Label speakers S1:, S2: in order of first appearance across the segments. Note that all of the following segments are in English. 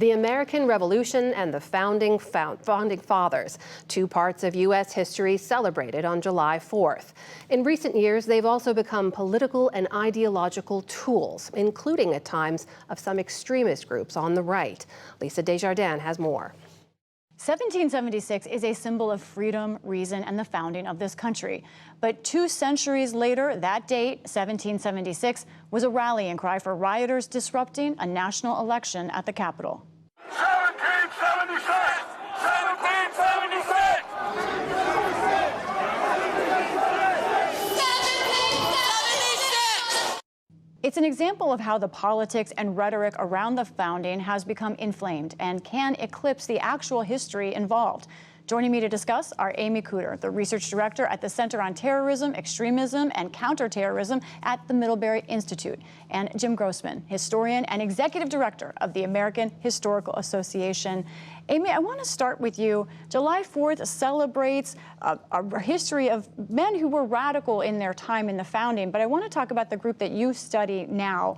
S1: The American Revolution and the founding fathers, two parts of U.S. history celebrated on July 4th. In recent years, they've also become political and ideological tools, including at times of some extremist groups on the right. Lisa Desjardins has more.
S2: 1776 is a symbol of freedom, reason, and the founding of this country. But 2 centuries later, that date, 1776, was a rallying cry for rioters disrupting a national election at the Capitol.
S3: 1776! 1776!
S2: It's an example of how the politics and rhetoric around the founding has become inflamed and can eclipse the actual history involved. Joining me to discuss are Amy Cooter, the research director at the Center on Terrorism, Extremism, and Counterterrorism at the Middlebury Institute, and Jim Grossman, historian and executive director of the American Historical Association. Amy, I want to start with you. July 4th celebrates a history of men who were radical in their time in the founding, but I want to talk about the group that you study now,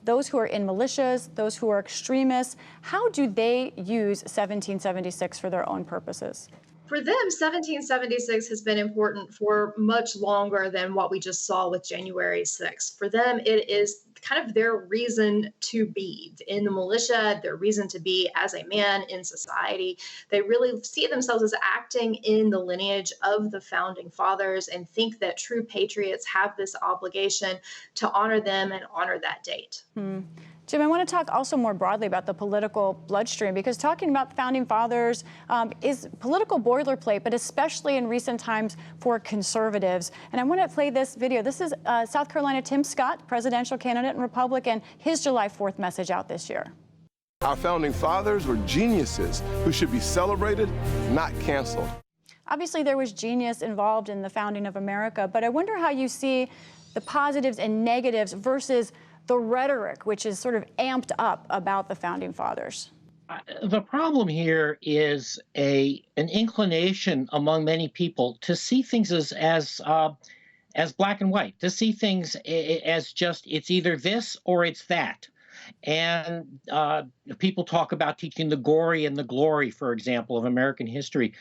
S2: those who are in militias, those who are extremists. How do they use 1776 for their own purposes?
S4: For them, 1776 has been important for much longer than what we just saw with January 6th. For them, it is kind of their reason to be in the militia, their reason to be as a man in society. They really see themselves as acting in the lineage of the founding fathers and think that true patriots have this obligation to honor them and honor that date.
S2: Jim, I want to talk also more broadly about the political bloodstream, because talking about the founding fathers is political boilerplate, but especially in recent times for conservatives. And I want to play this video. This is South Carolina Tim Scott, presidential candidate and Republican, his July 4th message out this year.
S5: Our founding fathers were geniuses who should be celebrated, not canceled.
S2: Obviously, there was genius involved in the founding of America, but I wonder how you see the positives and negatives versus the rhetoric, which is sort of amped up about the founding fathers.
S6: The problem here is an inclination among many people to see things as black and white, to see things as just it's either this or it's that. And people talk about teaching the gory and the glory, for example, of American history.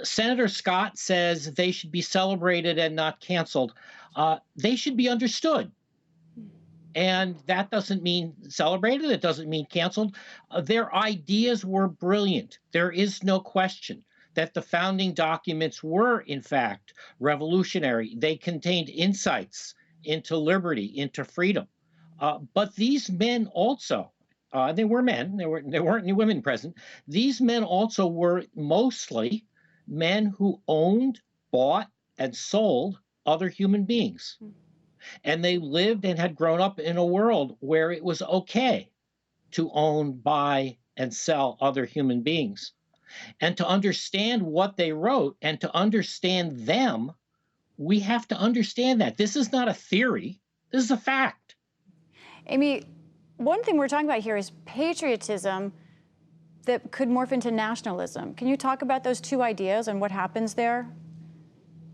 S6: Senator Scott says they should be celebrated and not canceled. They should be understood. And that doesn't mean celebrated. It doesn't mean canceled. Their ideas were brilliant. There is no question that the founding documents were, in fact, revolutionary. They contained insights into liberty, into freedom. But these men also, they were men. There weren't any women present. These men also were mostly men who owned, bought, and sold other human beings. And they lived and had grown up in a world where it was okay to own, buy, and sell other human beings. And to understand what they wrote and to understand them, we have to understand that. This is not a theory. This is a fact.
S2: Amy, one thing we're talking about here is patriotism that could morph into nationalism. Can you talk about those two ideas and what happens there?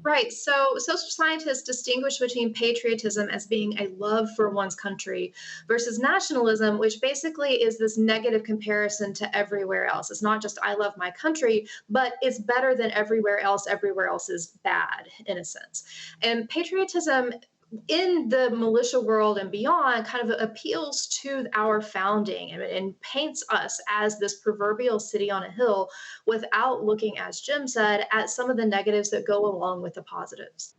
S4: Right. So social scientists distinguish between patriotism as being a love for one's country versus nationalism, which basically is this negative comparison to everywhere else. It's not just I love my country, but it's better than everywhere else. Everywhere else is bad, in a sense. And patriotism in the militia world and beyond kind of appeals to our founding and paints us as this proverbial city on a hill without looking, as Jim said, at some of the negatives that go along with the positives.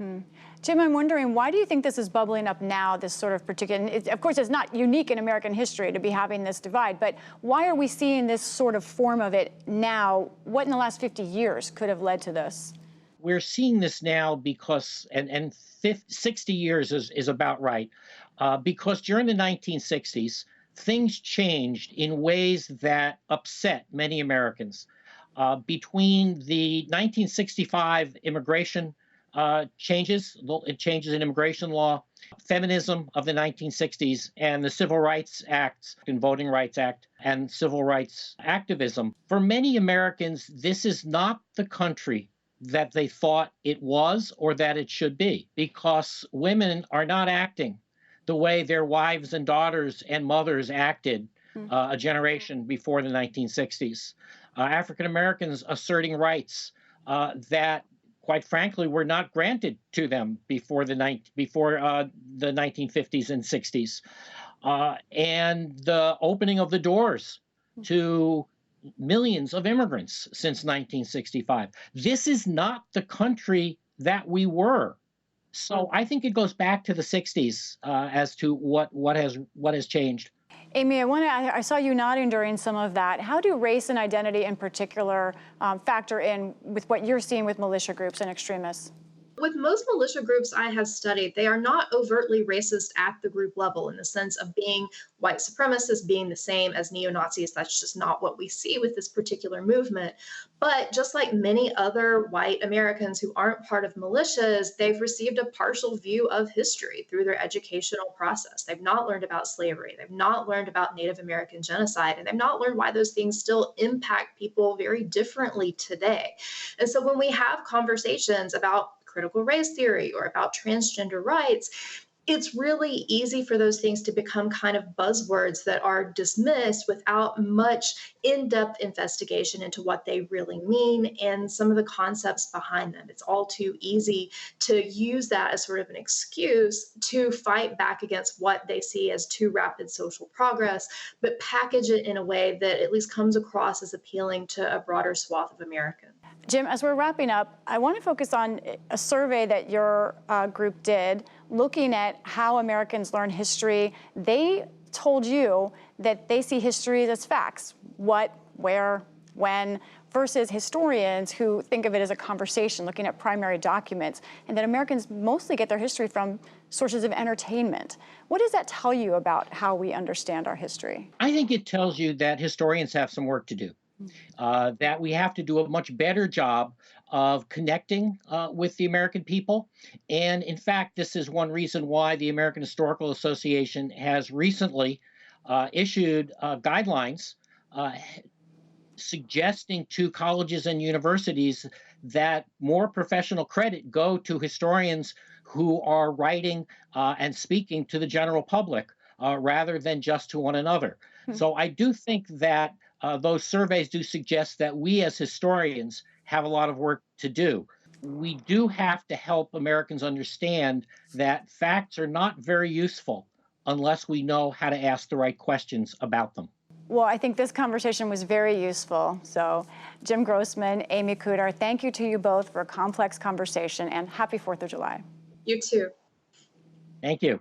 S2: Jim, I'm wondering, why do you think this is bubbling up now, this sort of particular, of course, it's not unique in American history to be having this divide, but why are we seeing this sort of form of it now? What in the last 50 years could have led to this?
S6: We're seeing this now because, and 60 years is about right, because during the 1960s, things changed in ways that upset many Americans. Between the 1965 immigration changes in immigration law, feminism of the 1960s, and the Civil Rights Act and Voting Rights Act and civil rights activism, for many Americans, this is not the country that they thought it was or that it should be, because women are not acting the way their wives and daughters and mothers acted a generation before the 1960s. African Americans asserting rights that, quite frankly, were not granted to them before the 1950s and 60s, and the opening of the doors to millions of immigrants since 1965. This is not the country that we were. So I think it goes back to the 60s as to what has changed.
S2: Amy, I saw you nodding during some of that. How do race and identity in particular factor in with what you're seeing with militia groups and extremists?
S4: With most militia groups I have studied, they are not overtly racist at the group level in the sense of being white supremacists, being the same as neo-Nazis. That's just not what we see with this particular movement. But just like many other white Americans who aren't part of militias, they've received a partial view of history through their educational process. They've not learned about slavery. They've not learned about Native American genocide, and they've not learned why those things still impact people very differently today. And so when we have conversations about critical race theory or about transgender rights, it's really easy for those things to become kind of buzzwords that are dismissed without much in-depth investigation into what they really mean and some of the concepts behind them. It's all too easy to use that as sort of an excuse to fight back against what they see as too rapid social progress, but package it in a way that at least comes across as appealing to a broader swath of Americans.
S2: Jim, as we're wrapping up, I want to focus on a survey that your group did looking at how Americans learn history. They told you that they see history as facts, what, where, when, versus historians who think of it as a conversation, looking at primary documents, and that Americans mostly get their history from sources of entertainment. What does that tell you about how we understand our history?
S6: I think it tells you that historians have some work to do. That we have to do a much better job of connecting with the American people. And in fact, this is one reason why the American Historical Association has recently issued guidelines suggesting to colleges and universities that more professional credit go to historians who are writing and speaking to the general public rather than just to one another. So I do think that those surveys do suggest that we as historians have a lot of work to do. We do have to help Americans understand that facts are not very useful unless we know how to ask the right questions about them.
S2: Well, I think this conversation was very useful. So, Jim Grossman, Amy Cooter, thank you to you both for a complex conversation, and happy 4th of July.
S4: You too.
S6: Thank you.